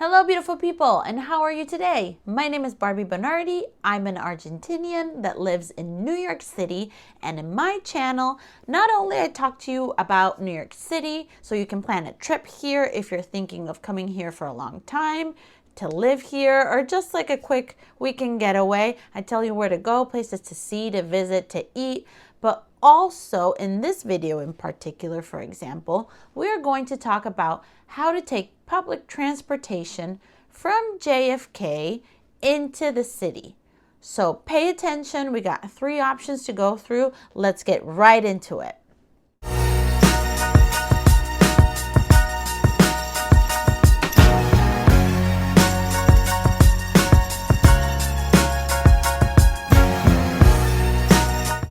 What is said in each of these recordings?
Hello, beautiful people, and how are you today? My name is Barbie Bernardi. I'm an Argentinian that lives in New York City, and in my channel, not only I talk to you about New York City, so you can plan a trip here if you're thinking of coming here for a long time, to live here, or just like a quick weekend getaway. I tell you where to go, places to see, to visit, to eat, but also in this video in particular, for example, we are going to talk about how to take public transportation from JFK into the city. So pay attention. We got 3 options to go through. Let's get right into it.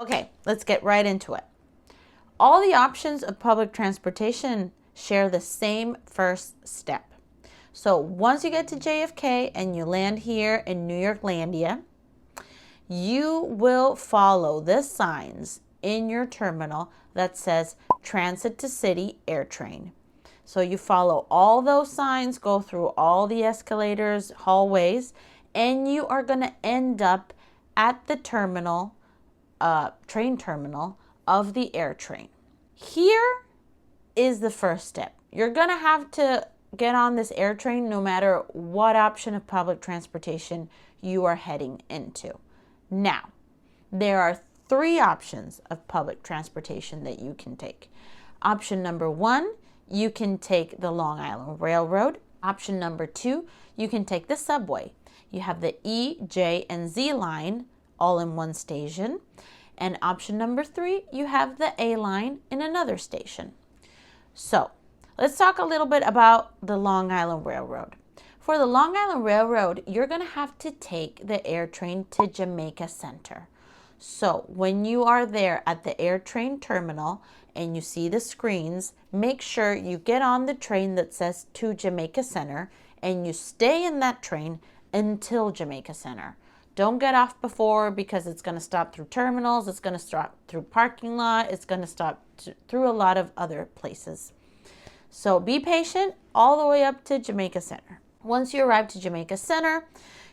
Okay, let's get right into it. All the options of public transportation share the same first step. So once you get to JFK and you land here in New York Landia, you will follow the signs in your terminal that says Transit to City Air Train. So you follow all those signs, go through all the escalators, hallways, and you are going to end up at the terminal, train terminal of the air train. Here is the first step. You're going to have to get on this air train no matter what option of public transportation you are heading into. Now, there are 3 options of public transportation that you can take. Option number 1, you can take the Long Island Railroad. Option number 2, you can take the subway. You have the E, J, and Z line all in one station. And option number 3, you have the A line in another station. So let's talk a little bit about the Long Island Railroad. For the Long Island Railroad, you're going to have to take the air train to Jamaica Center. So when you are there at the air train terminal and you see the screens, make sure you get on the train that says to Jamaica Center and you stay in that train until Jamaica Center. Don't get off before, because it's going to stop through terminals, it's going to stop through parking lot, it's going to stop through a lot of other places. So be patient all the way up to Jamaica Center. Once you arrive to Jamaica Center,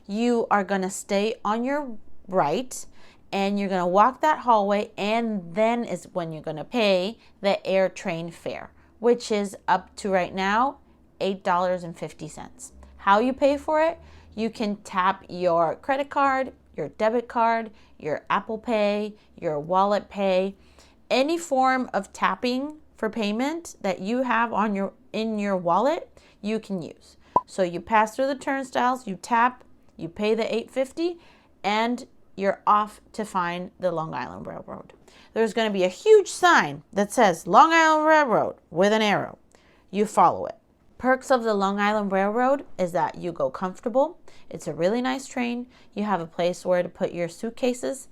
you are going to stay on your right and you're going to walk that hallway, and then is when you're going to pay the air train fare, which is up to right now $8.50. How you pay for it? You can tap your credit card, your debit card, your Apple Pay, your Wallet Pay, any form of tapping for payment that you have on in your wallet, you can use. So you pass through the turnstiles, you tap, you pay the $8.50, and you're off to find the Long Island Railroad. There's going to be a huge sign that says Long Island Railroad with an arrow. You follow it. Perks of the Long Island Railroad is that you go comfortable. It's a really nice train. You have a place where to put your suitcases,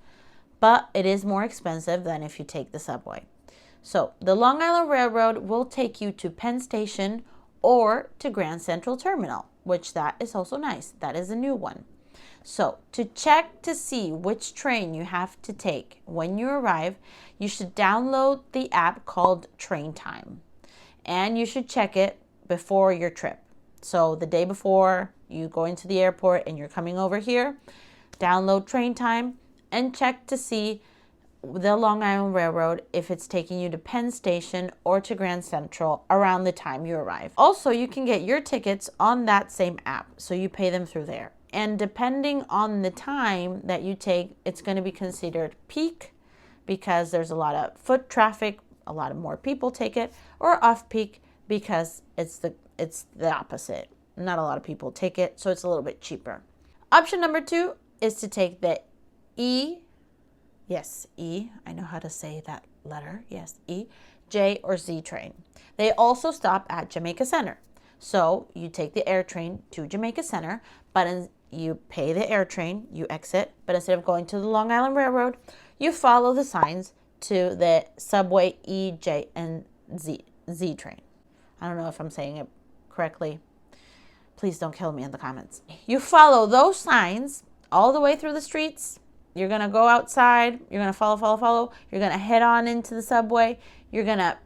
but it is more expensive than if you take the subway. So the Long Island Railroad will take you to Penn Station or to Grand Central Terminal, which that is also nice. That is a new one. So to check to see which train you have to take when you arrive, you should download the app called Train Time, and you should check it before your trip. So the day before you go into the airport and you're coming over here, download Train Time and check to see the Long Island Railroad if it's taking you to Penn Station or to Grand Central around the time you arrive. Also, you can get your tickets on that same app, so you pay them through there. And depending on the time that you take, it's going to be considered peak because there's a lot of foot traffic, a lot of more people take it, or off peak because it's the opposite. Not a lot of people take it, so it's a little bit cheaper. Option number 2 is to take the E, yes, E, I know how to say that letter, yes, E, J, or Z train. They also stop at Jamaica Center. So you take the air train to Jamaica Center, but you pay the air train, you exit, but instead of going to the Long Island Railroad, you follow the signs to the subway E, J, and Z train. I don't know if I'm saying it correctly. Please don't kill me in the comments. You follow those signs all the way through the streets. You're going to go outside. You're going to follow. You're going to head on into the subway. You're going to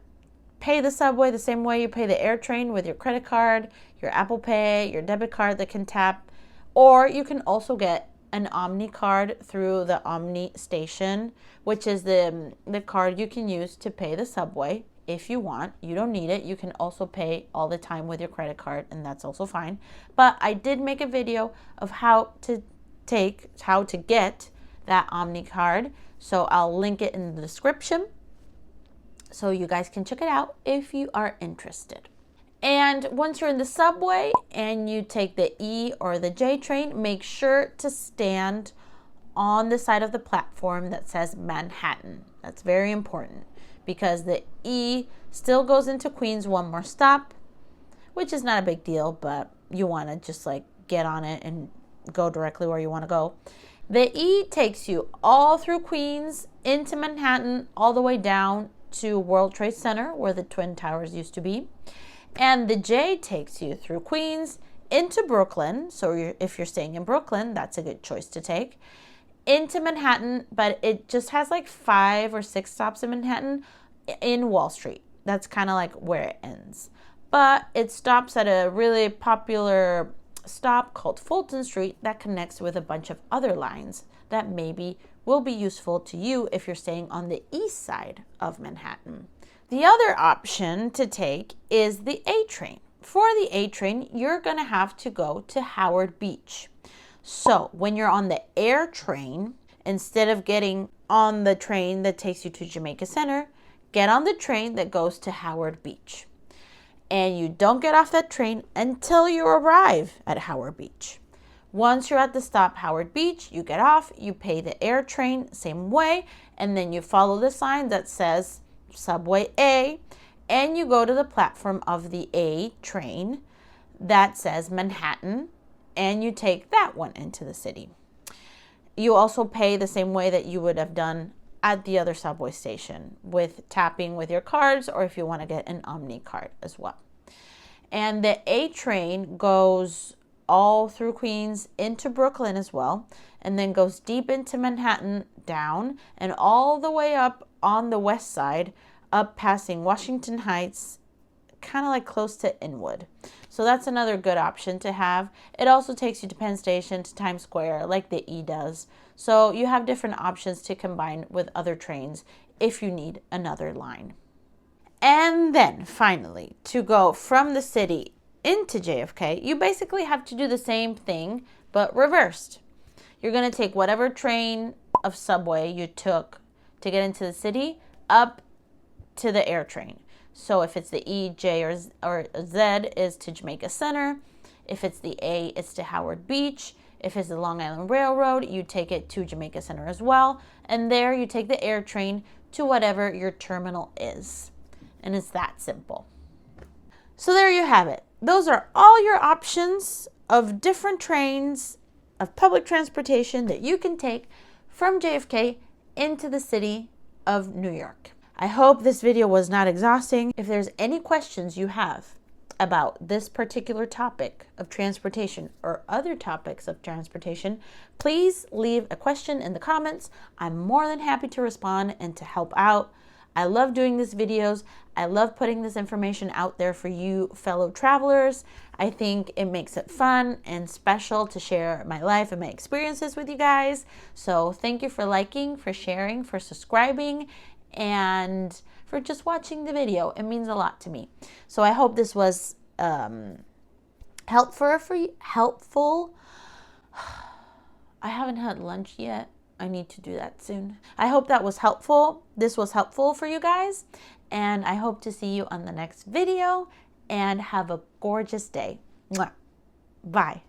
pay the subway the same way you pay the air train with your credit card, your Apple Pay, your debit card that can tap, or you can also get an Omni card through the Omni station, which is the card you can use to pay the subway if you want. You don't need it. You can also pay all the time with your credit card, and that's also fine. But I did make a video of how to get that Omni card, so I'll link it in the description so you guys can check it out if you are interested. And once you're in the subway and you take the E or the J train, make sure to stand on the side of the platform that says Manhattan. That's very important because the E still goes into Queens one more stop, which is not a big deal, but you want to just like get on it and go directly where you want to go. The E takes you all through Queens into Manhattan, all the way down to World Trade Center where the Twin Towers used to be. And the J takes you through Queens into Brooklyn. So if you're staying in Brooklyn, that's a good choice to take. Into Manhattan, but it just has like 5 or 6 stops in Manhattan in Wall Street. That's kind of like where it ends. But it stops at a really popular stop called Fulton Street that connects with a bunch of other lines that maybe will be useful to you if you're staying on the east side of Manhattan. The other option to take is the A train. For the A train, you're going to have to go to Howard Beach. So when you're on the air train, instead of getting on the train that takes you to Jamaica Center, get on the train that goes to Howard Beach. And you don't get off that train until you arrive at Howard Beach. Once you're at the stop Howard Beach, you get off, you pay the air train same way, and then you follow the sign that says Subway A, and you go to the platform of the A train that says Manhattan, and you take that one into the city. You also pay the same way that you would have done at the other subway station, with tapping with your cards, or if you want to get an Omni card as well. And the A train goes all through Queens into Brooklyn as well, and then goes deep into Manhattan, down, and all the way up on the west side, up passing Washington Heights, kind of like close to Inwood. So that's another good option to have. It also takes you to Penn Station, to Times Square, like the E does. So you have different options to combine with other trains if you need another line. And then finally, to go from the city into JFK, you basically have to do the same thing, but reversed. You're going to take whatever train of subway you took to get into the city up to the air train. So if it's the E, J, or Z is to Jamaica Center. If it's the A, it's to Howard Beach. If it's the Long Island Railroad, you take it to Jamaica Center as well. And there you take the air train to whatever your terminal is. And it's that simple. So there you have it. Those are all your options of different trains of public transportation that you can take from JFK into the city of New York. I hope this video was not exhausting. If there's any questions you have about this particular topic of transportation or other topics of transportation, please leave a question in the comments. I'm more than happy to respond and to help out. I love doing these videos. I love putting this information out there for you fellow travelers. I think it makes it fun and special to share my life and my experiences with you guys. So thank you for liking, for sharing, for subscribing, and for just watching the video. It means a lot to me. So I hope this was helpful. I haven't had lunch yet. I need to do that soon. I hope that was helpful. This was helpful for you guys. And I hope to see you on the next video. And have a gorgeous day. Mwah. Bye.